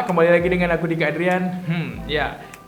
kembali lagi dengan aku Dika Adrian.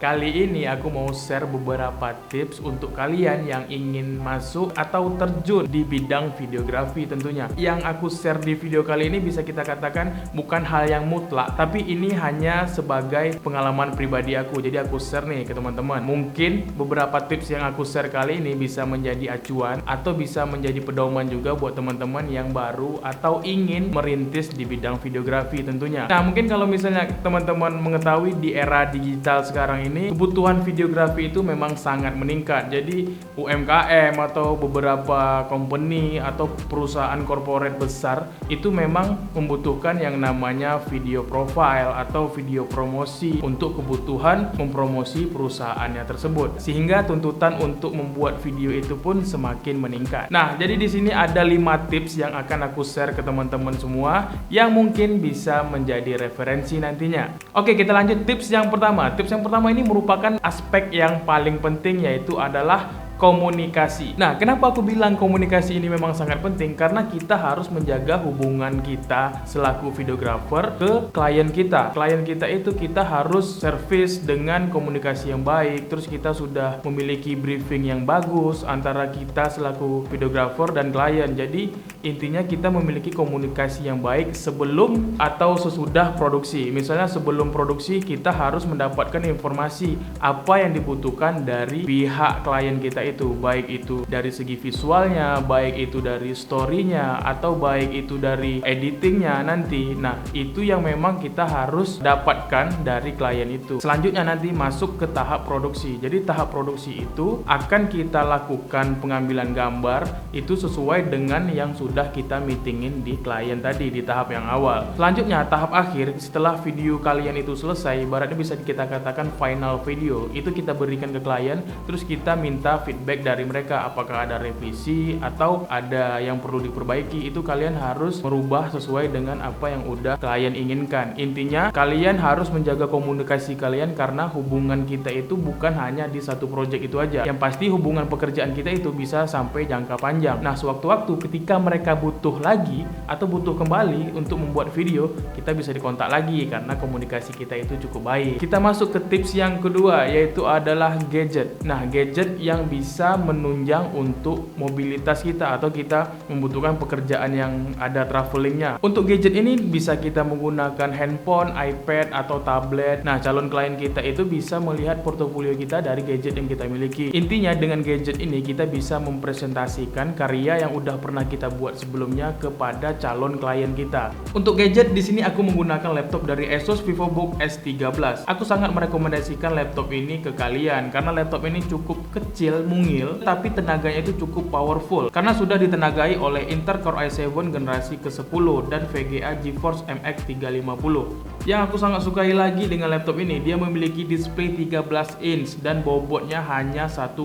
Kali ini aku mau share beberapa tips untuk kalian yang ingin masuk atau terjun di bidang videografi tentunya. Yang aku share di video kali ini bisa kita katakan bukan hal yang mutlak, tapi ini hanya sebagai pengalaman pribadi aku. Jadi aku share nih ke teman-teman. Mungkin beberapa tips yang aku share kali ini bisa menjadi acuan atau bisa menjadi pedoman juga buat teman-teman yang baru atau ingin merintis di bidang videografi tentunya. Nah, mungkin kalau misalnya teman-teman mengetahui di era digital sekarang ini kebutuhan videografi itu memang sangat meningkat. Jadi UMKM atau beberapa company atau perusahaan corporate besar itu memang membutuhkan yang namanya video profile atau video promosi untuk kebutuhan mempromosi perusahaannya tersebut. Sehingga tuntutan untuk membuat video itu pun semakin meningkat. Nah, jadi di sini ada 5 tips yang akan aku share ke teman-teman semua yang mungkin bisa menjadi referensi nantinya. Oke, kita lanjut tips yang pertama. Tips yang pertama ini merupakan aspek yang paling penting, yaitu adalah komunikasi. Nah, kenapa aku bilang komunikasi ini memang sangat penting? Karena kita harus menjaga hubungan kita selaku videografer ke klien kita. Klien kita itu kita harus service dengan komunikasi yang baik. Terus kita sudah memiliki briefing yang bagus antara kita selaku videografer dan klien. Jadi intinya kita memiliki komunikasi yang baik sebelum atau sesudah produksi. Misalnya sebelum produksi kita harus mendapatkan informasi apa yang dibutuhkan dari pihak klien kita itu, baik itu dari segi visualnya, baik itu dari story-nya, atau baik itu dari editingnya nanti. Nah, itu yang memang kita harus dapatkan dari klien itu. Selanjutnya nanti masuk ke tahap produksi. Jadi tahap produksi itu akan kita lakukan pengambilan gambar itu sesuai dengan yang sudah kita meetingin di klien tadi di tahap yang awal. Selanjutnya tahap akhir, setelah video kalian itu selesai, ibaratnya bisa kita katakan final video, itu kita berikan ke klien, terus kita minta feedback dari mereka, apakah ada revisi atau ada yang perlu diperbaiki. Itu kalian harus merubah sesuai dengan apa yang udah klien inginkan. Intinya kalian harus menjaga komunikasi kalian, karena hubungan kita itu bukan hanya di satu project itu aja. Yang pasti hubungan pekerjaan kita itu bisa sampai jangka panjang. Nah, sewaktu-waktu ketika mereka butuh lagi atau butuh kembali untuk membuat video, kita bisa dikontak lagi karena komunikasi kita itu cukup baik. Kita masuk ke tips yang kedua, yaitu adalah gadget. Nah, gadget yang bisa menunjang untuk mobilitas kita atau kita membutuhkan pekerjaan yang ada travelingnya. Untuk gadget ini bisa kita menggunakan handphone, iPad, atau tablet. Nah, calon klien kita itu bisa melihat portofolio kita dari gadget yang kita miliki. Intinya dengan gadget ini kita bisa mempresentasikan karya yang udah pernah kita buat sebelumnya kepada calon klien kita. Untuk gadget di sini aku menggunakan laptop dari Asus VivoBook S13. Aku sangat merekomendasikan laptop ini ke kalian karena laptop ini cukup kecil, mungil, tapi tenaganya itu cukup powerful karena sudah ditenagai oleh Intel Core i7 generasi ke-10 dan VGA GeForce MX 350. Yang aku sangat sukai lagi dengan laptop ini, dia memiliki display 13 inch dan bobotnya hanya 1,2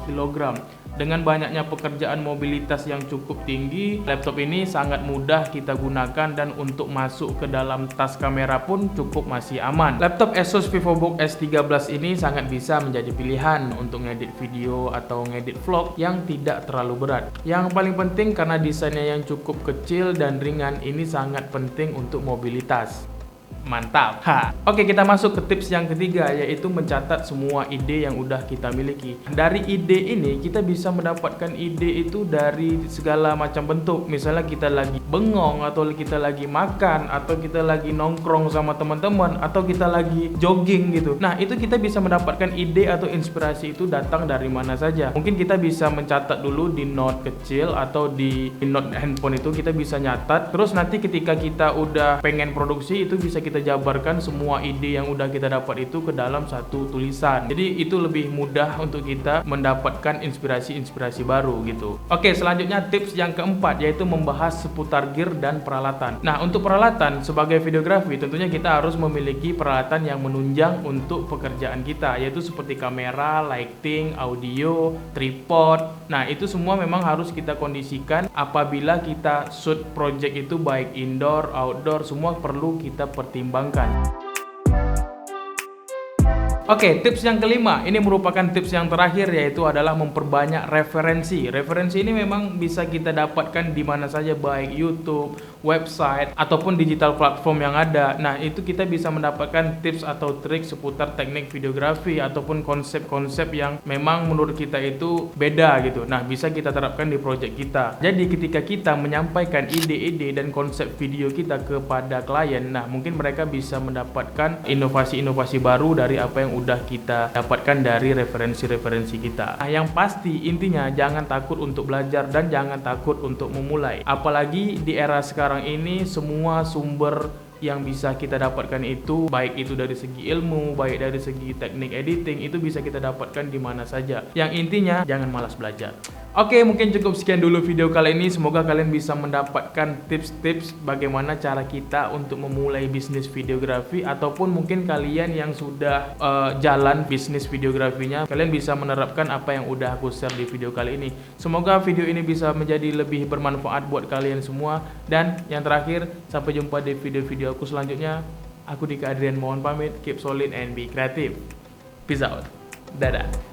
kg. Dengan banyaknya pekerjaan mobilitas yang cukup tinggi, laptop ini sangat mudah kita gunakan dan untuk masuk ke dalam tas kamera pun cukup masih aman. Laptop Asus VivoBook S13 ini sangat bisa menjadi pilihan untuk ngedit video atau ngedit vlog yang tidak terlalu berat. Yang paling penting karena desainnya yang cukup kecil dan ringan, ini sangat penting untuk mobilitas. Mantap. Oke, kita masuk ke tips yang ketiga, yaitu mencatat semua ide yang udah kita miliki. Dari ide ini kita bisa mendapatkan ide itu dari segala macam bentuk. Misalnya kita lagi bengong, atau kita lagi makan, atau kita lagi nongkrong sama teman-teman, atau kita lagi jogging gitu. Nah, itu kita bisa mendapatkan ide atau inspirasi itu datang dari mana saja. Mungkin kita bisa mencatat dulu di note kecil atau di note handphone itu kita bisa nyatat. Terus nanti ketika kita udah pengen produksi itu bisa kita jabarkan semua ide yang udah kita dapat itu ke dalam satu tulisan. Jadi itu lebih mudah untuk kita mendapatkan inspirasi-inspirasi baru gitu. Oke, selanjutnya tips yang keempat, yaitu membahas seputar gear dan peralatan. Nah, untuk peralatan sebagai videografi tentunya kita harus memiliki peralatan yang menunjang untuk pekerjaan kita, yaitu seperti kamera, lighting, audio, tripod. Nah, itu semua memang harus kita kondisikan apabila kita shoot project itu baik indoor, outdoor, semua perlu kita pertimbangkan. Oke, tips yang kelima, ini merupakan tips yang terakhir, yaitu adalah memperbanyak referensi. Referensi ini memang bisa kita dapatkan di mana saja, baik YouTube, website, ataupun digital platform yang ada. Nah, itu kita bisa mendapatkan tips atau trik seputar teknik videografi ataupun konsep-konsep yang memang menurut kita itu beda gitu. Nah, bisa kita terapkan di project kita. Jadi ketika kita menyampaikan ide-ide dan konsep video kita kepada klien, nah mungkin mereka bisa mendapatkan inovasi-inovasi baru dari apa yang udah kita dapatkan dari referensi-referensi kita. Nah, yang pasti intinya jangan takut untuk belajar dan jangan takut untuk memulai. Apalagi di era sekarang ini, semua sumber yang bisa kita dapatkan itu, baik itu dari segi ilmu, baik dari segi teknik editing, itu bisa kita dapatkan di mana saja. Yang intinya jangan malas belajar. Oke, mungkin cukup sekian dulu video kali ini. Semoga kalian bisa mendapatkan tips-tips bagaimana cara kita untuk memulai bisnis videografi, ataupun mungkin kalian yang sudah jalan bisnis videografinya, kalian bisa menerapkan apa yang udah aku share di video kali ini. Semoga video ini bisa menjadi lebih bermanfaat buat kalian semua. Dan yang terakhir, sampai jumpa di video-video aku selanjutnya. Aku Dika Adrian mohon pamit. Keep solid and be creative. Peace out. Dadah.